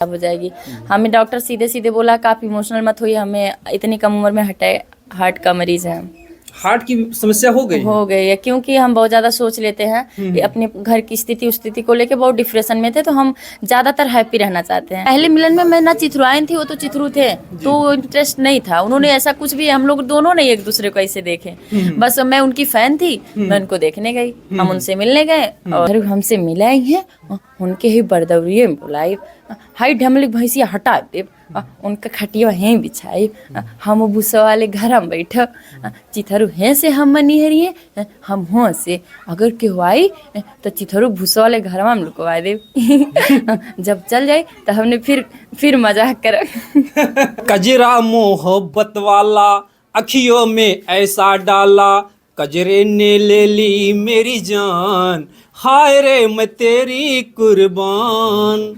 हो जाएगी। हमें डॉक्टर सीधे सीधे बोला कि आप इमोशनल मत होइए, हमें इतनी कम उम्र में हार्ट का मरीज है। हार्ट की समस्या हो गई है क्योंकि हम बहुत ज़्यादा सोच लेते हैं कि अपने घर की स्थिति को लेके बहुत डिप्रेशन में थे, तो हम ज़्यादातर हैप्पी रहना चाहते हैं। पहले मिलन में मैं ना चिथुराइन थी, वो तो चिथरू थे, तो इंटरेस्ट नहीं था। उन्होंने ऐसा कुछ भी, हम लोग दोनों ने एक दूसरे को ऐसे देखे, बस मैं उनकी फैन थी, मैं उनको देखने गई, हम उनसे मिलने गए और हमसे मिलाई हैं, उनके ही बरदौरिये में बुलाई, हाई ढमली भैंसिया हटा दे, उनका खटिया हैं बिछाई, हम भूसा वाले घर में बैठ, चिथरू हैं से हम निहरिए, हम हों से अगर केहू आई तो चिथरू भूसा वाले घर में लुकवा दे। जब चल जाए तो हमने फिर मजाक कर। कजरा मोहब्बत वाला अखियों में ऐसा डाला, कजरे ने ले ली मेरी जान, हाय रे मैं तेरी कुर्बान।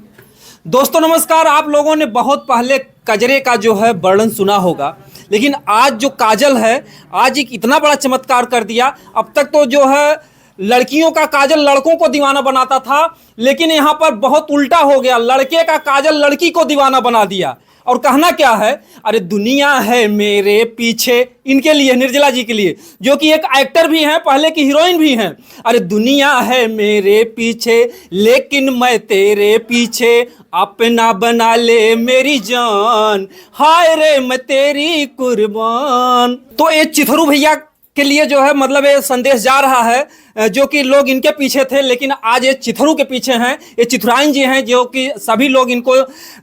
दोस्तों नमस्कार। आप लोगों ने बहुत पहले कजरे का जो है वर्णन सुना होगा, लेकिन आज जो काजल है, आज एक इतना बड़ा चमत्कार कर दिया। अब तक तो जो है लड़कियों का काजल लड़कों को दीवाना बनाता था, लेकिन यहाँ पर बहुत उल्टा हो गया, लड़के का काजल लड़की को दीवाना बना दिया। और कहना क्या है, अरे दुनिया है मेरे पीछे, इनके लिए, निर्जला जी के लिए, जो कि एक एक्टर भी हैं, पहले की हीरोइन भी हैं। अरे दुनिया है मेरे पीछे लेकिन मैं तेरे पीछे, अपना बना ले मेरी जान, हाय रे मैं तेरी कुर्बान। तो ये चिथरू भैया के लिए जो है मतलब ये संदेश जा रहा है, जो कि लोग इनके पीछे थे, लेकिन आज ये चिथरू के पीछे हैं। ये चिथुराइन जी हैं, जो कि सभी लोग इनको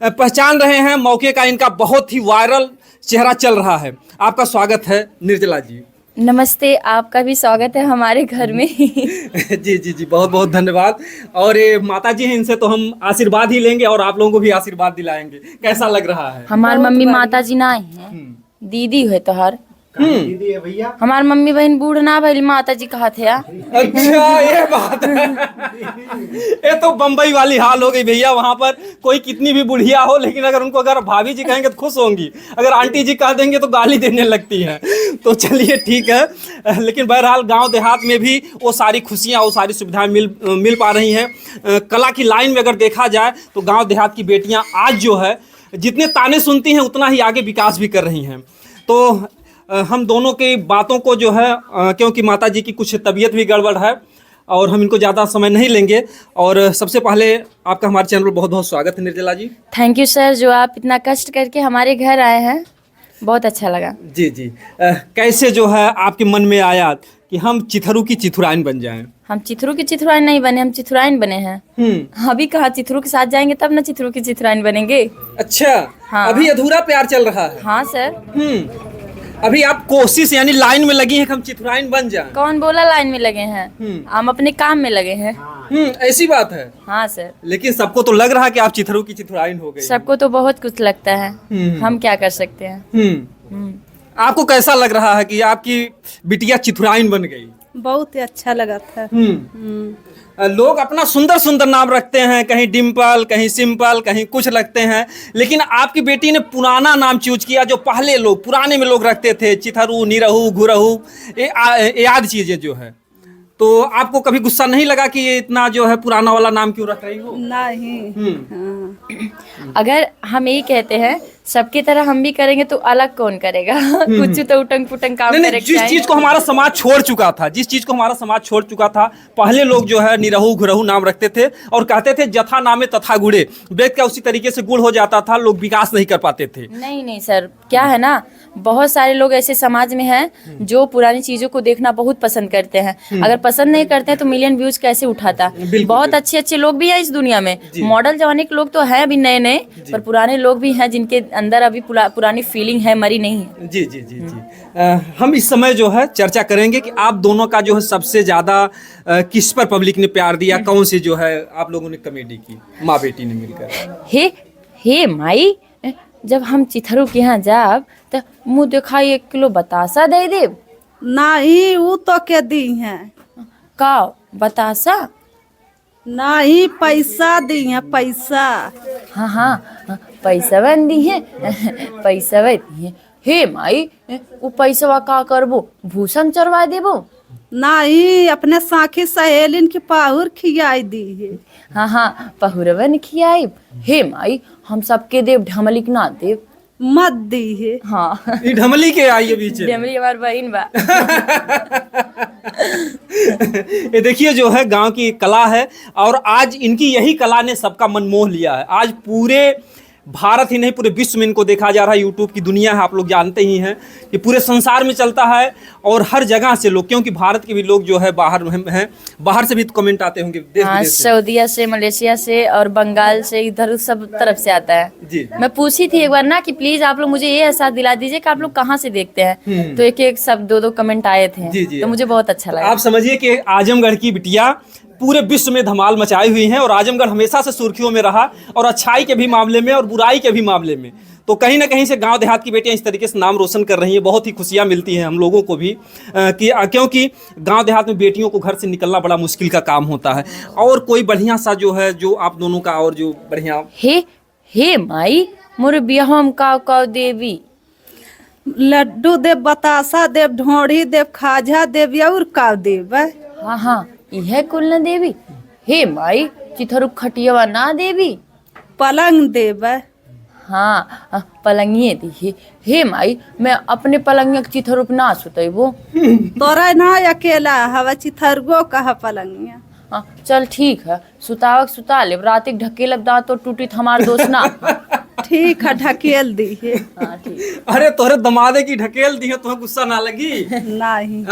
पहचान रहे हैं। मौके का इनका बहुत ही वायरल चेहरा चल रहा है। आपका स्वागत है निर्जला जी। नमस्ते, आपका भी स्वागत है हमारे घर में। जी जी जी, बहुत बहुत धन्यवाद। और ये माता जी हैं, इनसे तो हम आशीर्वाद ही लेंगे और आप लोगों को भी आशीर्वाद दिलाएंगे। कैसा लग रहा है? हमारी मम्मी माता जी ना है, दीदी है तोहर। दीदी है भैया। हमार मम्मी बहन बूढ़ ना भइल, माता जी कहा थे। अच्छा ये बात है। ये तो बम्बई वाली हाल हो गई भैया। वहां पर कोई कितनी भी बुढ़िया हो, लेकिन अगर उनको अगर भाभी जी कहेंगे तो खुश होंगी, अगर आंटी जी कह देंगे तो गाली देने लगती हैं। तो चलिए ठीक है, लेकिन बहरहाल गांव देहात में भी वो सारी खुशियां, वो सारी सुविधाएं मिल पा रही हैं। कला की लाइन में अगर देखा जाए तो गाँव देहात की बेटियाँ आज जो है जितने ताने सुनती हैं उतना ही आगे विकास भी कर रही हैं। तो हम दोनों की बातों को जो है, क्योंकि माता जी की कुछ तबीयत भी गड़बड़ है और हम इनको ज़्यादा समय नहीं लेंगे। और सबसे पहले आपका हमारे चैनल पर बहुत बहुत स्वागत है निर्जला जी। थैंक यू सर, जो आप इतना कष्ट करके हमारे घर आए हैं, बहुत अच्छा लगा। जी जी। कैसे जो है आपके मन में आया कि हम चिथरू की चिथुराइन बन जाएं? हम चिथरू की चिथुराइन नहीं बने, हम चिथुराइन बने हैं। अभी कहाँ चिथरू के साथ जाएंगे तब ना चिथरू की चिथुराइन बनेंगे। अच्छा। हाँ। अभी अधूरा प्यार चल रहा है। हाँ सर। अभी आप कोशिश यानी लाइन में लगी है कि हम चिथुराइन बन जाएं। कौन बोला लाइन में लगे हैं? हम अपने काम में लगे हैं। ऐसी बात है। हाँ सर। लेकिन सबको तो लग रहा है कि आप चिथरू की चिथुराइन हो गई। सबको तो बहुत कुछ लगता है, हम क्या कर सकते हैं। आपको कैसा लग रहा है कि आपकी बिटिया चिथुराइन बन गई? बहुत ही अच्छा लगा था। लोग अपना सुंदर सुंदर नाम रखते हैं, कहीं डिम्पल, कहीं सिंपल, कहीं कुछ रखते हैं, लेकिन आपकी बेटी ने पुराना नाम चूज किया, जो पहले लोग पुराने में लोग रखते थे, चिथरू, निरहू, घुरहू, याद चीजें जो है। तो आपको कभी गुस्सा नहीं लगा कि ये इतना जो है पुराना वाला नाम क्यों रख रही हो? नहीं। अगर हम यही कहते हैं सबकी तरह हम भी करेंगे तो अलग कौन करेगा? कुछ तो उटंग पुटंग काम करेगा। जिस चीज को हमारा समाज छोड़ चुका था, पहले लोग जो है निरहू घुरहू नाम रखते थे और कहते थे जथा नामे तथा गुड़े, वेद का उसी तरीके से गुड़ हो जाता था, लोग विकास नहीं कर पाते थे। नहीं सर, क्या है ना, बहुत सारे लोग ऐसे समाज में हैं जो पुरानी चीजों को देखना बहुत पसंद करते हैं। अगर पसंद नहीं करते हैं तो मिलियन व्यूज कैसे उठाता। बहुत अच्छे लोग भी हैं इस दुनिया में, मॉडल जमाने के लोग तो हैं अभी नए, पर पुराने लोग भी हैं जिनके अंदर अभी पुरानी फीलिंग है, मरी नहीं है। जी जी जी जी। हम इस समय जो है चर्चा करेंगे कि आप दोनों का जो है सबसे ज्यादा किस पर पब्लिक ने प्यार दिया, कौन सी जो है आप लोगों ने कॉमेडी की माँ बेटी ने मिलकर? हे माई, जब हम चिथरू के यहाँ जाब तो मुँह दिखाई 1 किलो बतासा दे दे। नहीं, वो तो के दी है का बतासा? नहीं, पैसा दी है, पैसा। हाँ, पैसा बन दी है, पैसा दी है। हे माई, वो पैसा का करबो? भूषण चढ़वा देबो? नहीं अपने साखी सहेलिन की पाहुर खियाई दी है। हाँ हाँ पहुरवन खियाई। हे माई हम सबके देव ढमलिक ना देव। मत दी है। हाँ ये ढमली के आई है बीच में। डेमरी हमार बहन बा। ये देखिए जो है गांव की कला है और आज इनकी यही कला ने सबका मन मोह लिया है। आज पूरे भारत ही नहीं पूरे विश्व में इनको देखा जा रहा है। यूट्यूब की दुनिया है, आप लोग जानते ही हैं, ये पूरे संसार में चलता है और हर जगह से लोग, क्योंकि भारत के भी लोग जो है बाहर हैं, बाहर से भी तो कमेंट आते होंगे देश हाँ विदेश से। सऊदीया से, मलेशिया से और बंगाल से, इधर सब तरफ से आता है। जी मैं पूछी थी एक बार ना कि प्लीज आप लोग मुझे ये एहसास दिला दीजिए कि आप लोग कहाँ से देखते हैं, तो एक एक सब दो कमेंट आए थे। जी, जी। तो मुझे बहुत अच्छा लगा। आप समझिए कि आजमगढ़ की बिटिया पूरे विश्व में धमाल मचाई हुई हैं और आजमगढ़ हमेशा से सुर्खियों में रहा और अच्छाई के भी मामले में और बुराई के भी मामले में। तो कहीं ना कहीं से गांव देहात की बेटियां इस तरीके से नाम रोशन कर रही हैं। बहुत ही खुशियां मिलती हैं हम लोगों को भी क्योंकि गांव देहात में बेटियों को घर से निकलना बड़ा मुश्किल का काम होता है। और कोई बढ़िया सा जो है जो आप दोनों का और जो बढ़िया हे माई मोर बियाहम का देवी। लड्डू देव, बतासा देव, ढोढ़ी देव, खाजा देव और का देव। हाँ हाँ यह कुल न देवी। हे माई चिथरु खटियवा ना देवी। पलंग देव। हाँ पलंगिए दी। हे माई मैं अपने पलंगिया के चिथरुप ना सुतैबो। तोरा ना अकेला हवा चिथरगो कहा पलंगिया। हाँ चल ठीक है सुतावक सुता ले, रातिक ढकेलब दांत तो टूटी हमार दोस्त ना। ठीक है ढकेल दी है। हाँ ठीक। अरे तोरे दमादे की ढकेल दी है, तुम्हें गुस्सा ना लगी? नहीं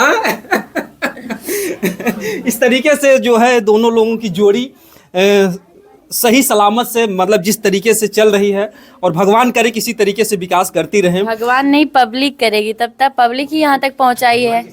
इस तरीके से जो है दोनों लोगों की जोड़ी सही सलामत से मतलब जिस तरीके से चल रही है और भगवान करे किसी तरीके से विकास करती रहे। भगवान नहीं पब्लिक करेगी, तब तक पब्लिक ही यहाँ तक पहुँचाई है।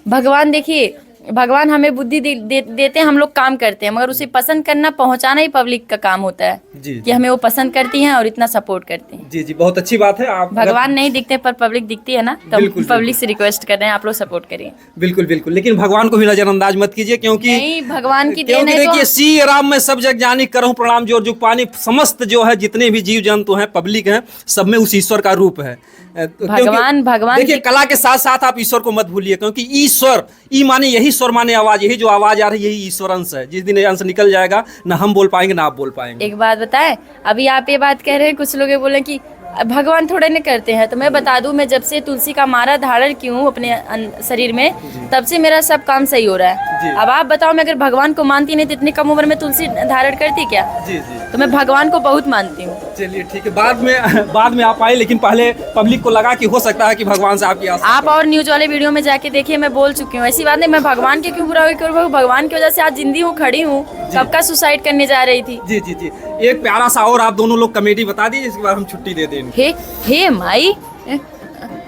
भगवान देखिए, भगवान हमें बुद्धि देते हैं, हम लोग काम करते हैं, मगर उसे पसंद करना पहुंचाना ही पब्लिक का काम होता है। जी, कि हमें वो पसंद करती हैं और इतना सपोर्ट करती हैं। जी जी बहुत अच्छी बात है। आप भगवान नहीं दिखते पर पब्लिक दिखती है ना, तो बिल्कुल, पब्लिक से रिक्वेस्ट कर रहे हैं आप लोग सपोर्ट करिए। बिल्कुल बिल्कुल, लेकिन भगवान को भी नजरअंदाज मत कीजिए क्योंकि नहीं भगवान की देन क्योंकि है। देखिए तो सी राम में सब जग जानी करहूं प्रणाम जोर जुग पानी। समस्त जो है जितने भी जीव जंतु हैं पब्लिक हैं, सब में उस ईश्वर का रूप है। भगवान देखिए कला के साथ साथ आप ईश्वर को मत भूलिए, क्योंकि ईश्वर ई माने यही स्वर माने आवाज, यही जो आवाज आ रही है यही ईश्वर अंश है। जिस दिन ये अंश निकल जाएगा ना हम बोल पाएंगे ना आप बोल पाएंगे। एक बात बताएं, अभी आप ये बात कह रहे हैं, कुछ लोग ये बोले कि भगवान थोड़े न करते हैं, तो मैं बता दूं मैं जब से तुलसी का माला धारण की हूँ अपने शरीर में, तब से मेरा सब काम सही हो रहा है। अब आप बताओ मैं अगर भगवान को मानती नहीं तो इतनी कम उम्र में तुलसी धारण करती क्या? जी जी तो मैं भगवान को बहुत मानती हूँ। चलिए ठीक है, बाद में आप आए, लेकिन पहले पब्लिक को लगा कि हो सकता है कि भगवान से आपकी आस। आप और न्यूज वाले वीडियो में जाके देखिए, मैं बोल चुकी हूँ, ऐसी बात नहीं मैं भगवान के क्यों बुरा करूँ, भगवान की वजह से आज जिंदी हूँ, खड़ी हूँ। सबका सुसाइड करने जा रही थी। जी जी जी, एक प्यारा सा और आप दोनों लोग कॉमेडी बता दीजिए, इसके बाद हम छुट्टी दे देंगे। हे माई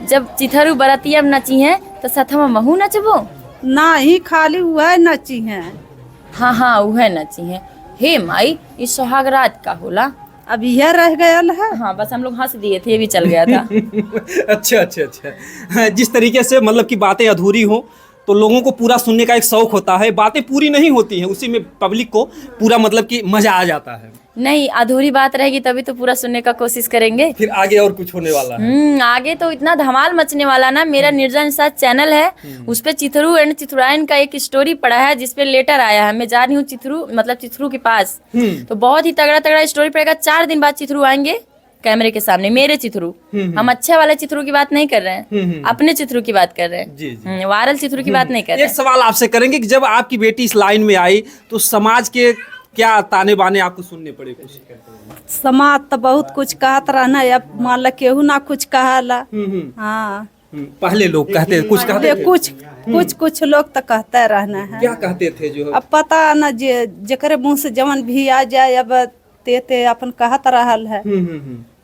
जब चिथरू बरातिया नची है तो सथमा महू नचबो। ना ही खाली वह नची है। हाँ हाँ वह नची है। हे माई ये सुहाग रात का होला। अब यह रह गया है। हाँ बस हम लोग हंस दिए थे, ये भी चल गया था। अच्छा अच्छा अच्छा, जिस तरीके से मतलब कि बातें अधूरी हो तो लोगों को पूरा सुनने का एक शौक होता है, बातें पूरी नहीं होती हैं, उसी में पब्लिक को पूरा मतलब कि मजा आ जाता है। नहीं अधूरी बात रहेगी तभी तो पूरा सुनने का कोशिश करेंगे। फिर आगे और कुछ होने वाला है। आगे तो इतना धमाल मचने वाला ना। मेरा निर्जन साथ चैनल है, उस पे चिथरू एंड चिथुरायन का एक स्टोरी पड़ा है जिसपे लेटर आया है। मैं जा रही हूँ चिथरू के पास, तो बहुत ही तगड़ा तगड़ा स्टोरी पड़ेगा। 4 दिन बाद चिथरू आएंगे कैमरे के सामने, मेरे चिथरू। हम अच्छे वाले चिथरू की बात नहीं कर रहे हैं, अपने चिथरू की बात कर रहे हैं। वायरल चिथरू की बात नहीं कर रहे एक सवाल आपसे करेंगे कि जब आपकी बेटी इस लाइन में आई तो समाज के क्या ताने बाने आपको सुनने पड़े? कुछ समाज तो बहुत कुछ कहत रहना, अब मान ला केहू ना कुछ कहला। हाँ पहले लोग कहते कुछ कहते थे। कुछ लोग तो कहते रहना है। क्या कहते थे जो? अब पता न जेकरे मुंह से जवन भी आ जाए, अब ते अपन कहत रहल है।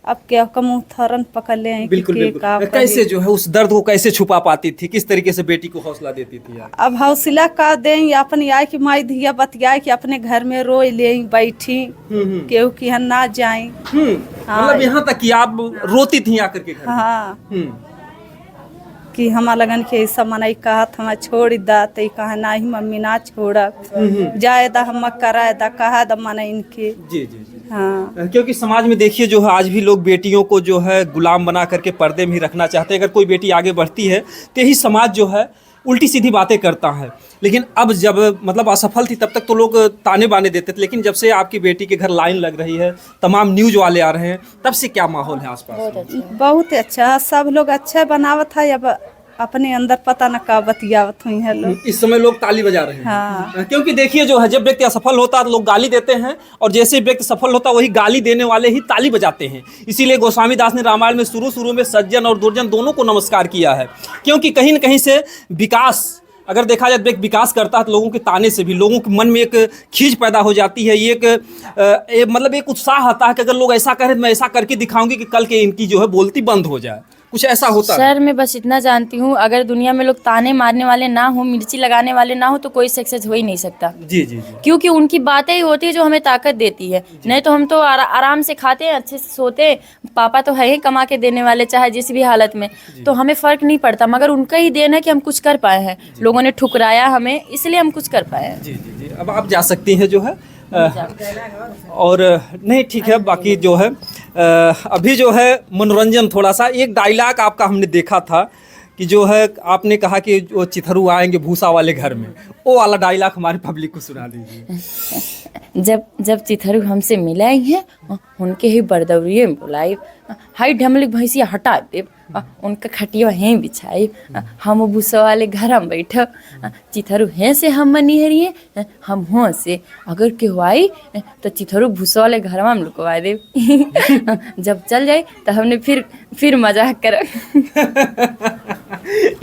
अब क्या मुँह थरन पकड़ ले। बिल्कुल बिल्कुल। कैसे जो है उस दर्द को कैसे छुपा पाती थी, किस तरीके से बेटी को हौसला देती थी यार? अब हौसला का दें अपन आए कि माई धिया बतियाए कि अपने घर में रोई ले बैठी, केहू की यहाँ ना जाए। मतलब यहाँ तक कि आप रोती थी आकर के घर? हाँ कि हमार लगन के ऐसा मनाई कहत हम छोड़ दा, तो कहा नहीं मम्मी ना छोड़ा, जाए दा हम कराए दा, कहा दा मन इनके। जी जी जी। हाँ क्योंकि समाज में देखिए जो है आज भी लोग बेटियों को जो है गुलाम बना करके पर्दे में ही रखना चाहते हैं। अगर कोई बेटी आगे बढ़ती है तो यही समाज जो है उल्टी सीधी बातें करता है। लेकिन अब जब मतलब असफल थी तब तक तो लोग ताने बाने देते थे, लेकिन जब से आपकी बेटी के घर लाइन लग रही है, तमाम न्यूज वाले आ रहे हैं, तब से क्या माहौल है आसपास? बहुत अच्छा, सब लोग अच्छा बनावत है। अब अपने अंदर पता न का बतियावत हुई है लोग। इस समय लोग ताली बजा रहे हैं। हाँ। क्योंकि देखिए जो है, जब व्यक्ति असफल होता है तो लोग गाली देते हैं, और जैसे ही व्यक्ति सफल होता है वही गाली देने वाले ही ताली बजाते हैं। इसीलिए गोस्वामी दास ने रामायण में शुरू में सज्जन और दुर्जन दोनों को नमस्कार किया है, क्योंकि कहीं न कहीं से विकास, अगर देखा जाए व्यक्ति विकास करता है तो लोगों के ताने से भी लोगों के मन में एक खींच पैदा हो जाती है, मतलब एक उत्साह आता है कि अगर लोग ऐसा करें तो मैं ऐसा करके दिखाऊंगी कि कल के इनकी जो है बोलती बंद हो जाए, कुछ ऐसा होता है। सर मैं बस इतना जानती हूँ, अगर दुनिया में लोग ताने मारने वाले ना हो, मिर्ची लगाने वाले ना हो, तो कोई सक्सेस हो ही नहीं सकता। जी जी जी। क्योंकि उनकी बातें ही होती है जो हमें ताकत देती है। नहीं तो हम तो आराम से खाते हैं, अच्छे से सोते हैं, पापा तो है ही कमा के देने वाले चाहे जिस भी हालत में, तो हमें फर्क नहीं पड़ता। मगर उनका ही देन है कि हम कुछ कर पाए हैं। लोगों ने ठुकराया हमें, इसलिए हम कुछ कर पाए हैं। जी जी जी। अब आप जा सकती हैं जो है, और नहीं ठीक है, बाकी जो है अभी जो है मनोरंजन थोड़ा सा, एक डायलॉग आपका हमने देखा था कि जो है आपने कहा कि जो चिथरू आएंगे भूसा वाले घर में, वो वाला डायलॉग हमारे पब्लिक को सुना दीजिए। जब चिथरू हमसे मिलाई है, उनके ही बरदौरिये में बुलाई, हाई ढमली भैंसिया हटा दे, उनका खटिया हैं बिछाई, हम भूसा वाले घर में बैठ, चिथरू हैं से हम निहरिए, हम हों से अगर केहू आई तो चिथरू भूसा वाले घर में हम लुकवा दे। जब चल जाए तो हमने फिर मजाक कर।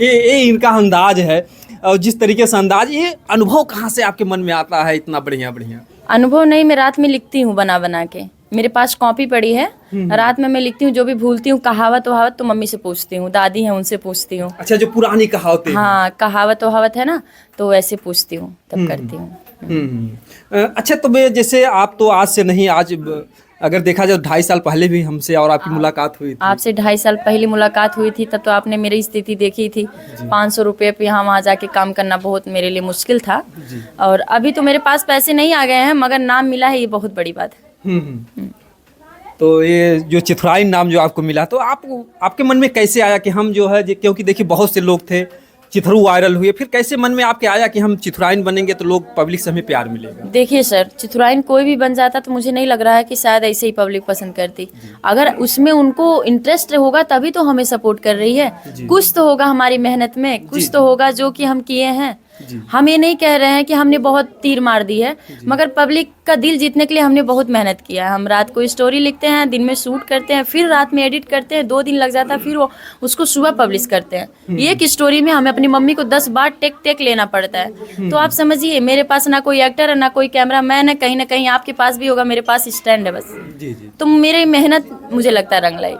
ये इनका अंदाज है, और जिस तरीके से अंदाज, ये अनुभव कहाँ से आपके मन में आता है इतना बढ़िया बढ़िया? अनुभव नहीं, मैं रात में लिखती हूँ बना बना के, मेरे पास कॉपी पड़ी है, रात में मैं लिखती हूँ, जो भी भूलती हूँ कहावत वहावत तो मम्मी से पूछती हूँ, दादी है उनसे पूछती हूँ। अच्छा, जो पुरानी कहावतें हैं। हाँ, कहावत वहावत है ना, तो वैसे पूछती हूँ तब करती हूँ। अच्छा, तो मैं जैसे आप तो आज से नहीं, आज अगर देखा जाए 2.5 साल पहले भी हमसे और आपकी मुलाकात हुई थी। आपसे 2.5 साल पहले मुलाकात हुई थी, तब तो आपने मेरी स्थिति देखी थी। 500 रुपये पे यहाँ वहाँ जाके काम करना बहुत मेरे लिए मुश्किल था, और अभी तो मेरे पास पैसे नहीं आ गए हैं, मगर नाम मिला है, ये बहुत बड़ी बात है। तो ये जो चिथुराइन नाम जो आपको मिला, तो आपके मन में कैसे आया कि हम जो है, क्योंकि देखिए बहुत से लोग थे, चिथरू वायरल हुए, फिर कैसे मन में आपके आया कि हम चिथुराइन बनेंगे तो लोग पब्लिक से हमें प्यार मिलेगा? देखिए सर, चिथुराइन कोई भी बन जाता तो मुझे नहीं लग रहा है कि शायद ऐसे ही पब्लिक पसंद करती। अगर उसमें उनको इंटरेस्ट होगा तभी तो हमें सपोर्ट कर रही है। कुछ तो होगा हमारी मेहनत में, कुछ तो होगा जो कि हम किए हैं। हम ये नहीं कह रहे हैं कि हमने बहुत तीर मार दी है, मगर पब्लिक का दिल जीतने के लिए हमने बहुत मेहनत किया है। हम रात को स्टोरी लिखते हैं, दिन में शूट करते हैं, फिर रात में एडिट करते हैं, 2 दिन लग जाता है, फिर वो उसको सुबह पब्लिश करते हैं। एक स्टोरी में हमें अपनी मम्मी को 10 बार टेक लेना पड़ता है। तो आप समझिए, मेरे पास ना कोई एक्टर है, ना कोई कैमरा मैन है, कहीं ना कहीं आपके पास भी होगा, मेरे पास स्टैंड है बस। तो मेरी मेहनत मुझे लगता है रंग लाई।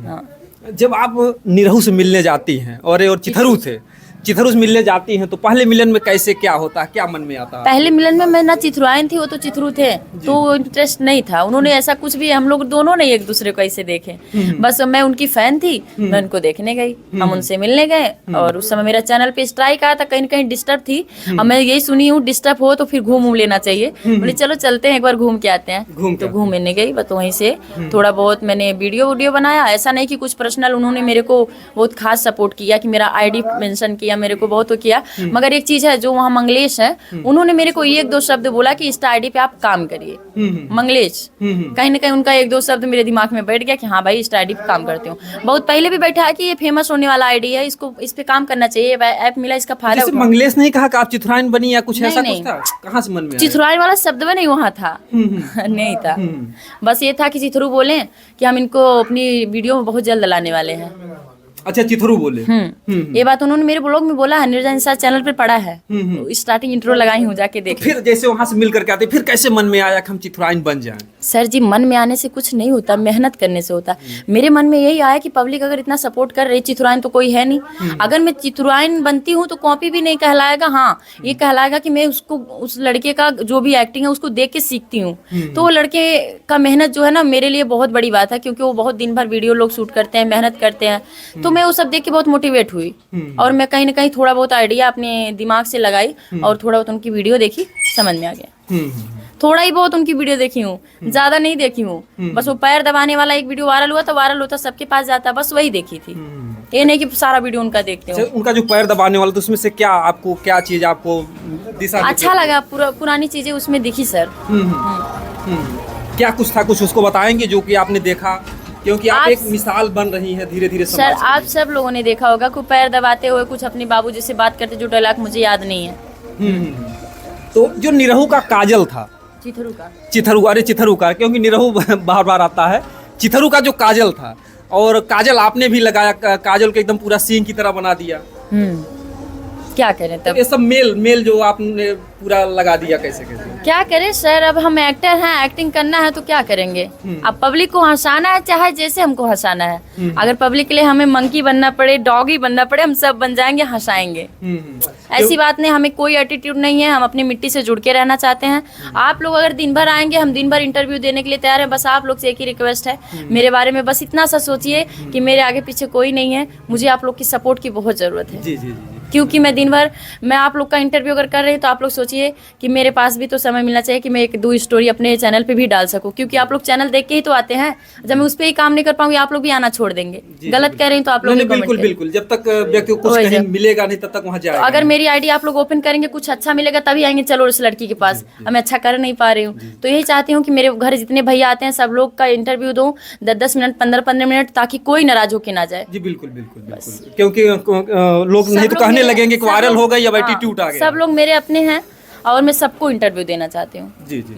हाँ। जब आप निरहू से मिलने जाती हैं और चिथरू से मिलने जाती हैं, तो पहले मिलन में कैसे क्या होता है, क्या मन में आता है? पहले मिलन में मैं ना चिथुराइन थी, वो तो चिथरू थे, तो इंटरेस्ट नहीं था। उन्होंने ऐसा कुछ भी, हम लोग दोनों ने एक दूसरे को ऐसे देखे, बस मैं उनकी फैन थी, मैं उनको देखने गई, हम उनसे मिलने गए। और उस समय मेरा चैनल पे स्ट्राइक आया था, कहीं कहीं डिस्टर्ब थी। अब मैं यही सुनी हूँ, डिस्टर्ब हो तो फिर घूम लेना चाहिए। बोले चलो चलते हैं, एक बार घूम के आते हैं। तो घूमने गई, बस वहीं से थोड़ा बहुत मैंने वीडियो बनाया। ऐसा नहीं कि कुछ पर्सनल, उन्होंने मेरे को बहुत खास सपोर्ट किया कि मेरा ID मेंशन किया, मेरे को बहुत किया। मगर एक चीज है, जो वहाँ मंगलेश है, उन्होंने मेरे को 1-2 शब्द बोला कि इंस्टा ID पे आप काम करिए। मंगलेश कहीं ना कहीं उनका 1-2 शब्द मेरे दिमाग में बैठ गया कि हाँ भाई, इंस्टा ID पे काम करते हो। बहुत पहले भी बैठा है कि ये फेमस होने वाला ID है, इसको इस पे काम करना चाहिए, ऐप मिला, इसका फायदा उठाओ। मंगलेश नहीं कहा कि आप चिथुराइन बनी या कुछ ऐसा कुछ था? कहाँ से मन में आया? चिथुराइन वाला शब्द में नहीं वहाँ था। नहीं था, बस ये था कि चिथरू बोले कि हम इनको अपनी वीडियो में बहुत जल्द लाने वाले हैं। अच्छा, चिथरू बोले। ये बात उन्होंने मेरे ब्लॉग में बोला है, निर्जन इंस्टा चैनल पे पड़ा है। स्टार्टिंग इंट्रो लगाई हूँ, जाके देख। फिर जैसे वहाँ से मिल करके आते, फिर कैसे मन में आया कि हम चिथुराइन बन जाएं? सर जी, मन में आने से कुछ नहीं होता, मेहनत करने से होता। मेरे मन में यही आया कि पब्लिक अगर इतना सपोर्ट कर रही, चिथुराइन तो कोई है नहीं। अगर मैं चिथुराइन बनती हूँ तो कॉपी भी नहीं कहलाएगा, हाँ ये कहलाएगा कि मैं उसको, उस लड़के का जो भी एक्टिंग है उसको देख के सीखती हूँ। तो वो लड़के का मेहनत जो है ना, मेरे लिए बहुत बड़ी बात है, क्योंकि वो बहुत दिन भर वीडियो लोग शूट करते हैं, मेहनत करते हैं। तो मैं वो सब देख के बहुत मोटिवेट हुई, और मैं कहीं ना कहीं थोड़ा बहुत आइडिया अपने दिमाग से लगाई, और थोड़ा बहुत उनकी वीडियो देखी, समझ में आ गया। थोड़ा ही बहुत उनकी वीडियो देखी हूँ, ज्यादा नहीं देखी हूँ। बस वो पैर दबाने वाला एक वीडियो वायरल हुआ था, सबके पास जाता, बस वही देखी थी। ये नहीं कि सारा वीडियो उनका देखते हो। उनका जो पैर दबाने वाला, तो उसमें से क्या आपको, क्या चीज आपको दिशा अच्छा लगा, पूरा पुरानी चीजें उसमें दिखी सर। क्या कुछ था, कुछ उसको बताएंगे जो कि आपने देखा, क्योंकि आप एक मिसाल बन रही है धीरे धीरे सर। समाज के आप लिए। सब लोगों ने देखा होगा कुछ पैर दबाते हुए, कुछ अपने बाबूजी से बात करते, जो डायलॉग मुझे याद नहीं है। तो जो निरहू का काजल था, चिथरू का, चिथरू, अरे चिथरू का, क्योंकि निरहू बार बार आता है, चिथरू का जो काजल था, और काजल आपने भी लगाया, काजल को एकदम पूरा सींग की तरह बना दिया। क्या करें तब। ये सब मेल जो आपने पूरा लगा दिया, कैसे कैसे? क्या करें सर, अब हम एक्टर हैं, एक्टिंग करना है तो क्या करेंगे। अब पब्लिक को हंसाना है, चाहे जैसे हमको हंसाना है। अगर पब्लिक के लिए हमें मंकी बनना पड़े, डॉगी बनना पड़े, हम सब बन जाएंगे, हंसाएंगे। ऐसी बात नहीं, हमें कोई एटीट्यूड नहीं है, हम अपनी मिट्टी से जुड़ के रहना चाहते हैं। आप लोग अगर दिन भर आएंगे, हम दिन भर इंटरव्यू देने के लिए तैयार हैं। बस आप लोग से एक ही रिक्वेस्ट है, मेरे बारे में बस इतना सा सोचिए कि मेरे आगे पीछे कोई नहीं है, मुझे आप लोग की सपोर्ट की बहुत ज़रूरत है। जी जी जी। क्योंकि मैं दिन भर आप लोग का इंटरव्यू अगर कर रही हूँ, तो आप लोग सोचिए कि मेरे पास भी तो समय मिलना चाहिए कि मैं एक दो स्टोरी अपने चैनल पे भी डाल सकूं। क्योंकि आप लोग चैनल देख के ही तो आते हैं। जब मैं उस पर ही काम नहीं कर पाऊंगी, आप लोग भी आना छोड़ देंगे। गलत कह रही हूँ तो आप लोग नहीं, बिल्कुल बिल्कुल, जब तक व्यक्ति को कुछ कहीं मिलेगा नहीं, तब तक वहाँ जाएगा। अगर मेरी आईडी आप लोग ओपन करेंगे, कुछ अच्छा मिलेगा तभी आएंगे, चलो उस लड़की के पास। अब मैं अच्छा कर नहीं पा रही हूँ, तो यही चाहती हूँ कि मेरे घर जितने भैया आते हैं, सब लोग का इंटरव्यू दूं 10-10 मिनट, 15-15 मिनट, ताकि कोई नाराज होके ना जाए। जी बिल्कुल बिल्कुल बिल्कुल, क्योंकि लोग नहीं तो कहने लगेंगे कि वायरल हो गई, अब एटीट्यूड आ गया। सब लोग मेरे अपने हैं और मैं सबको इंटरव्यू देना चाहती हूँ। जी जी।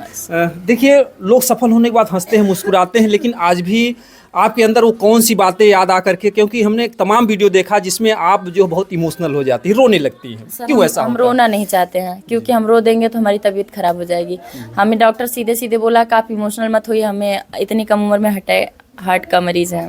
देखिए, लोग सफल होने के बाद हंसते हैं, मुस्कुराते हैं, लेकिन आज भी आपके अंदर वो कौन सी बातें याद आ करके, क्योंकि हमने एक तमाम वीडियो देखा जिसमें आप जो बहुत इमोशनल हो जाती है, रोने लगती हैं। क्यों ऐसा? हम रोना नहीं चाहते हैं, क्योंकि हम रो देंगे तो हमारी तबीयत खराब हो जाएगी। हमें डॉक्टर सीधे सीधे बोला कि आप इमोशनल मत होइए, हमें इतनी कम उम्र में हार्ट का मरीज है।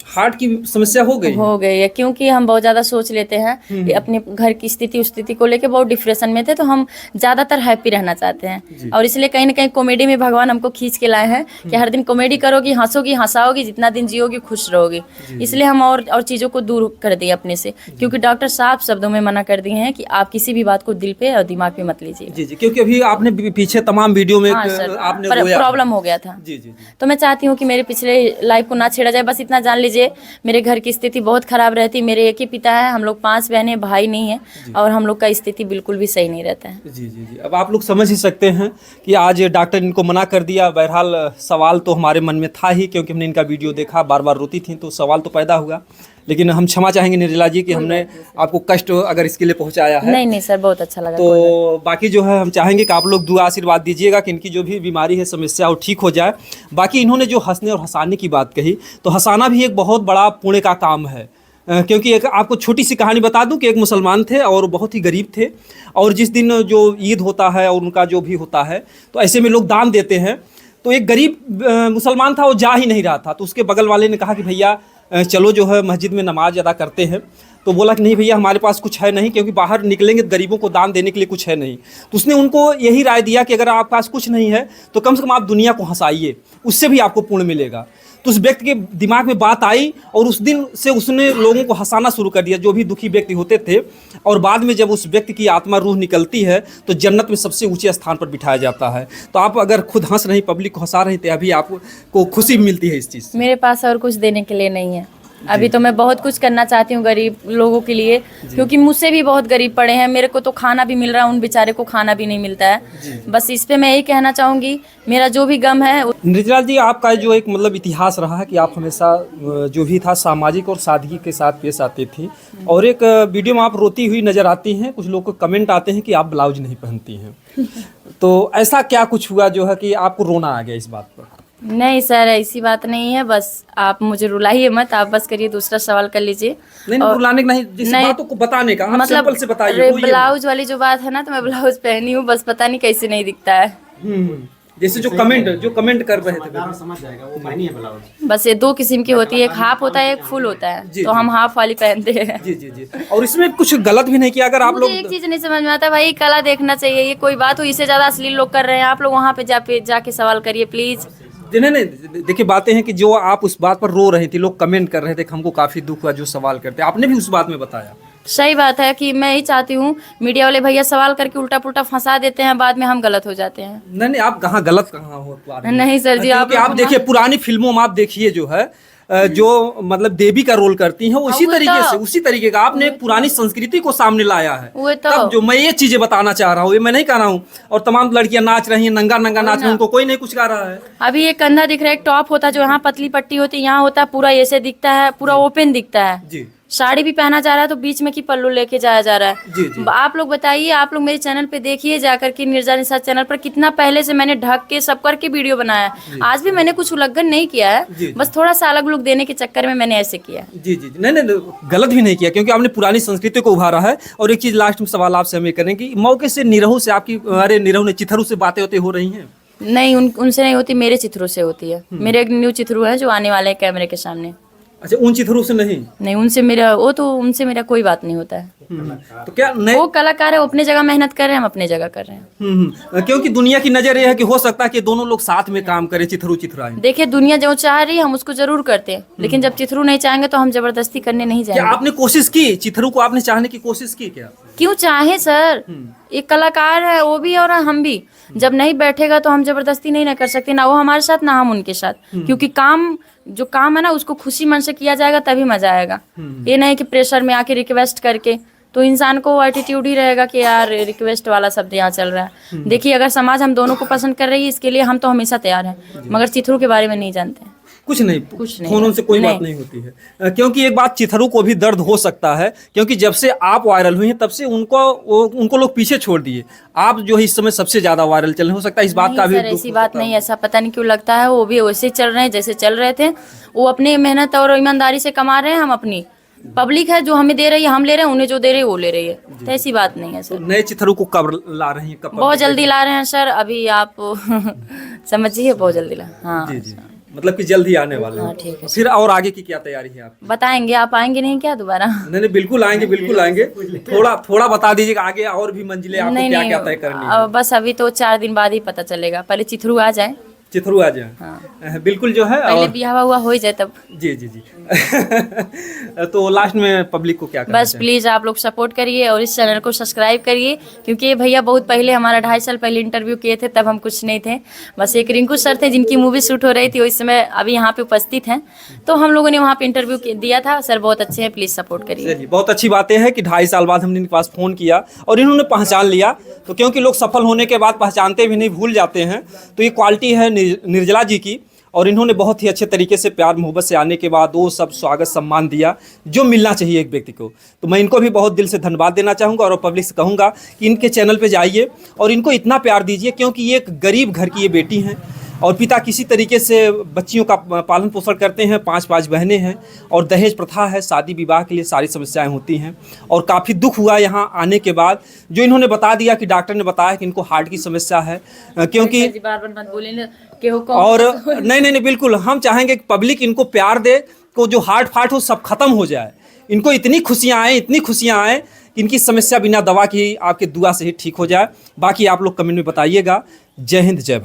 हार्ट की समस्या हो गई है, क्योंकि हम बहुत ज़्यादा सोच लेते हैं कि अपने घर की स्थिति को लेके बहुत डिप्रेशन में थे, तो हम ज़्यादातर हैप्पी रहना चाहते हैं। और इसलिए कहीं ना कहीं कॉमेडी में भगवान हमको खींच के लाए हैं कि हर दिन कॉमेडी करोगी, हंसोगी, हंसाओगी, जितना दिन जियोगी खुश रहोगी। इसलिए हम और चीज़ों को दूर कर दिए अपने से, क्योंकि डॉक्टर साफ शब्दों में मना कर दिए हैं कि आप किसी भी बात को दिल पे और दिमाग पे मत लीजिए। जी जी, क्योंकि अभी आपने पीछे तमाम वीडियो में आपने प्रॉब्लम हो गया था। जी जी। तो मैं चाहती हूँ कि मेरे पिछले लाइफ को ना छेड़ा जाए। बस इतना जान लीजिए, मेरे घर की स्थिति बहुत खराब रहती। मेरे एक ही पिता है, हम लोग 5 बहनें, भाई नहीं है, और हम लोग का स्थिति बिल्कुल भी सही नहीं रहता है। जी जी जी। अब आप लोग समझ ही सकते हैं कि आज डॉक्टर इनको मना कर दिया। बहरहाल सवाल तो हमारे मन में था ही, क्योंकि हमने इनका वीडियो देखा, बार बार रोती थी, तो सवाल तो पैदा हुआ। लेकिन हम क्षमा चाहेंगे निर्जला जी कि हमने आपको कष्ट अगर इसके लिए पहुंचाया है। नहीं सर, बहुत अच्छा लगा। तो बाकी जो है हम चाहेंगे कि आप लोग दुआ आशीर्वाद दीजिएगा कि इनकी जो भी बीमारी है, समस्या, वो ठीक हो जाए। बाकी इन्होंने जो हंसने और हंसाने की बात कही, तो हंसाना भी एक बहुत बड़ा पुण्य का काम है। क्योंकि एक आपको छोटी सी कहानी बता दूं कि एक मुसलमान थे और बहुत ही गरीब थे, और जिस दिन जो ईद होता है और उनका जो भी होता है, तो ऐसे में लोग दान देते हैं। तो एक गरीब मुसलमान था, वो जा ही नहीं रहा था। तो उसके बगल वाले ने कहा कि भैया चलो जो है मस्जिद में नमाज अदा करते हैं। तो बोला कि नहीं भैया, हमारे पास कुछ है नहीं, क्योंकि बाहर निकलेंगे तो गरीबों को दान देने के लिए कुछ है नहीं। तो उसने उनको यही राय दिया कि अगर आपके पास कुछ नहीं है तो कम से कम आप दुनिया को हंसाइए, उससे भी आपको पुण्य मिलेगा। तो उस व्यक्ति के दिमाग में बात आई, और उस दिन से उसने लोगों को हंसाना शुरू कर दिया, जो भी दुखी व्यक्ति होते थे। और बाद में जब उस व्यक्ति की आत्मा, रूह निकलती है, तो जन्नत में सबसे ऊंचे स्थान पर बिठाया जाता है। तो आप अगर खुद हंस रही, पब्लिक को हंसा रही, तो अभी आपको खुशी मिलती है इस चीज़ से। मेरे पास और कुछ देने के लिए नहीं है अभी। तो मैं बहुत कुछ करना चाहती हूँ गरीब लोगों के लिए, क्योंकि मुझसे भी बहुत गरीब पड़े हैं। मेरे को तो खाना भी मिल रहा है, उन बेचारे को खाना भी नहीं मिलता है। बस इस पे मैं यही कहना चाहूँगी, मेरा जो भी गम है। निर्जला जी, आपका जो एक मतलब इतिहास रहा है कि आप हमेशा जो भी था सामाजिक और सादगी के साथ पेश आती थी, और एक वीडियो में आप रोती हुई नजर आती हैं। कुछ लोग को कमेंट आते हैं कि आप ब्लाउज नहीं पहनती हैं। तो ऐसा क्या कुछ हुआ जो है कि आपको रोना आ गया इस बात पर? नहीं सर, ऐसी बात नहीं है। बस आप मुझे रुलाइए मत, आप बस करिए, दूसरा सवाल कर लीजिए। नहीं, रुलाने का नहीं, जिस बातों को बताने का, आप मतलब सिंपल से बताइए। ब्लाउज वाली जो बात है ना, तो मैं ब्लाउज पहनी हूँ, बस पता नहीं कैसे नहीं दिखता है। जैसे जो कमेंट कर रहे थे, समझ जाएगा वो पहनी है ब्लाउज। बस ये 2 किस्म की होती है, एक हाफ होता है, एक फुल होता है। तो हम हाफ वाली पहनते हैं। जी जी जी। और इसमें कुछ गलत भी नहीं किया। अगर आप लोग, एक चीज नहीं समझ में आता भाई, कला देखना चाहिए। ये कोई बात हो, इससे ज्यादा अश्लील लोग कर रहे हैं। आप लोग वहाँ पे जाके सवाल करिए प्लीज। नहीं, देखिए बातें हैं कि जो आप उस बात पर रो रही थी, लोग कमेंट कर रहे थे कि हमको काफी दुख हुआ जो सवाल करते, आपने भी उस बात में बताया। सही बात है कि मैं ही चाहती हूँ, मीडिया वाले भैया सवाल करके उल्टा पुल्टा फंसा देते हैं, बाद में हम गलत हो जाते हैं। नहीं, आप कहाँ गलत कहाँ हो? नहीं सर जी, आप देखिए पुरानी फिल्मों में आप देखिए जो है जो मतलब देवी का रोल करती हैं उसी वो तरीके तो- से, उसी तरीके का आपने एक पुरानी संस्कृति को सामने लाया है। वो तो- तब जो मैं ये चीजें बताना चाह रहा हूँ, ये मैं नहीं कह रहा हूँ। और तमाम लड़कियां नाच रही हैं, नंगा नंगा नाच रही हैं, उनको कोई नहीं कुछ कह रहा है। अभी ये कंधा दिख रहा है, एक टॉप होता है जो यहाँ पतली पट्टी होती है, यहाँ होता है पूरा ऐसे दिखता है, पूरा ओपन दिखता है। जी साड़ी भी पहना जा रहा है तो बीच में की पल्लू लेके जाया जा रहा है। जी जी आप लोग बताइए, आप लोग मेरे चैनल पे देखिए जाकर के, निर्जा निशा चैनल पर कितना पहले से मैंने ढक के सब करके वीडियो बनाया है। आज भी मैंने कुछ उल्लंघन नहीं किया जी, है, बस थोड़ा सा अलग लुक देने के चक्कर में मैंने ऐसे किया। जी जी नहीं नहीं, गलत भी नहीं किया, क्योंकि आपने पुरानी संस्कृति को उभारा है। और एक चीज लास्ट में सवाल आपसे हमें करें कि मौके से निरहू से आपकी, अरे निरहू ने चिथरू से बातें होते हो रही हैं? नहीं, उनसे नहीं होती, मेरे चित्रों से होती है। मेरे एक न्यू चित्रू है जो आने वाले हैं कैमरे के सामने। अच्छा, उन चिथरू से नहीं? नहीं, उनसे मेरा कोई बात नहीं होता है। तो क्या नहीं? वो कलाकार है, वो अपने जगह मेहनत कर रहे हैं, हम अपने जगह कर रहे हैं। क्योंकि दुनिया की नजर ये है कि हो सकता है कि दोनों लोग साथ में काम करें, चिथरू चिथराएं। देखिए, दुनिया जो चाह रही है हम उसको जरूर करते हैं, लेकिन जब चित्रू नहीं चाहेंगे तो हम जबरदस्ती करने नहीं क्या जाएंगे। आपने कोशिश की, चिथरू को आपने चाहने की कोशिश की क्या? क्यों चाहे सर, एक कलाकार है वो भी और हम भी। जब नहीं बैठेगा तो हम जबरदस्ती नहीं ना कर सकते, ना वो हमारे साथ ना हम उनके साथ। क्योंकि जो काम है ना उसको खुशी मन से किया जाएगा तभी मजा आएगा। ये नहीं कि प्रेशर में आके रिक्वेस्ट करके, तो इंसान को एटीट्यूड ही रहेगा कि यार रिक्वेस्ट वाला शब्द यहाँ चल रहा है। देखिए, अगर समाज हम दोनों को पसंद कर रही है इसके लिए हम तो हमेशा तैयार हैं, मगर चिथरू के बारे में नहीं जानते हैं। कुछ नहीं, कुछ नहीं, फोन से कोई बात नहीं होती है। क्योंकि एक बात, चिथरू को भी दर्द हो सकता है, क्योंकि जब से आप वायरल हुई हैं तब से उनको लोग पीछे छोड़ दिए। आप जो है इस समय सबसे ज्यादा वायरल चल रहे, हो सकता है इस बात का भी सर, ऐसी बात नहीं, ऐसा पता नहीं क्यों लगता है। वो भी वैसे ही चल रहे हैं जैसे चल रहे थे। वो अपनी मेहनत और ईमानदारी से कमा रहे हैं, हम अपनी। पब्लिक है जो हमें दे रही है हम ले रहे हैं, उन्हें जो दे रही है वो ले रही है। तो ऐसी बात नहीं है सर। नए चिथरू को कब ला रही हैं? कब? बहुत जल्दी ला रहे हैं सर, अभी आप समझिए, बहुत जल्दी ला। हाँ जी जी, मतलब कि जल्द ही आने वाले हाँ, हैं। ठीक है। फिर और आगे की क्या तैयारी है आपकी? बताएंगे, आप आएंगे नहीं क्या दोबारा? नहीं नहीं, बिल्कुल आएंगे, बिल्कुल आएंगे। थोड़ा बता दीजिएगा आगे और भी मंजिलें आपको नहीं क्या नहीं, क्या तय करनी है? बस अभी तो 4 दिन बाद ही पता चलेगा। पहले चिथरू आ जाए, चिथरू आ जाए। हाँ। बिल्कुल जो है। पहले और ब्याह हुआ हो जाए तब। जी जी जी तो लास्ट में पब्लिक को क्या करना बस प्लीज आप लोग सपोर्ट करिए और इस चैनल को सब्सक्राइब करिए, क्योंकि ये भैया बहुत पहले, हमारा 2.5 साल पहले इंटरव्यू किए थे, तब हम कुछ नहीं थे। बस एक रिंकू सर थे जिनकी मूवी शूट हो रही थी, उस समय अभी यहाँ पे उपस्थित हैं, तो हम लोगों ने वहाँ पे इंटरव्यू दिया था। सर बहुत अच्छे हैं, प्लीज सपोर्ट करिए। चलिए, बहुत अच्छी बात है कि 2.5 साल बाद हमने इनके पास फ़ोन किया और इन्होंने पहचान लिया। तो क्योंकि लोग सफल होने के बाद पहचानते भी नहीं, भूल जाते हैं, तो ये क्वालिटी है निर्जला जी की। और इन्होंने बहुत ही अच्छे तरीके से प्यार मोहब्बत से आने के बाद वो सब स्वागत सम्मान दिया जो मिलना चाहिए एक व्यक्ति को। तो मैं इनको भी बहुत दिल से धन्यवाद देना चाहूँगा और पब्लिक से कहूँगा कि इनके चैनल पे जाइए और इनको इतना प्यार दीजिए, क्योंकि ये एक गरीब घर की ये बेटी हैं और पिता किसी तरीके से बच्चियों का पालन पोषण करते हैं। 5 बहनें हैं और दहेज प्रथा है, शादी विवाह के लिए सारी समस्याएं होती हैं। और काफ़ी दुख हुआ यहाँ आने के बाद, जो इन्होंने बता दिया कि डॉक्टर ने बताया कि इनको हार्ट की समस्या है। क्योंकि और नहीं, बिल्कुल हम चाहेंगे कि पब्लिक इनको प्यार दे, को जो हार्ट फाट हो सब खत्म हो जाए, इनको इतनी खुशियाँ आएँ कि इनकी समस्या बिना दवा की आपके दुआ से ही ठीक हो जाए। बाकी आप लोग कमेंट में बताइएगा। जय हिंद, जय भारत।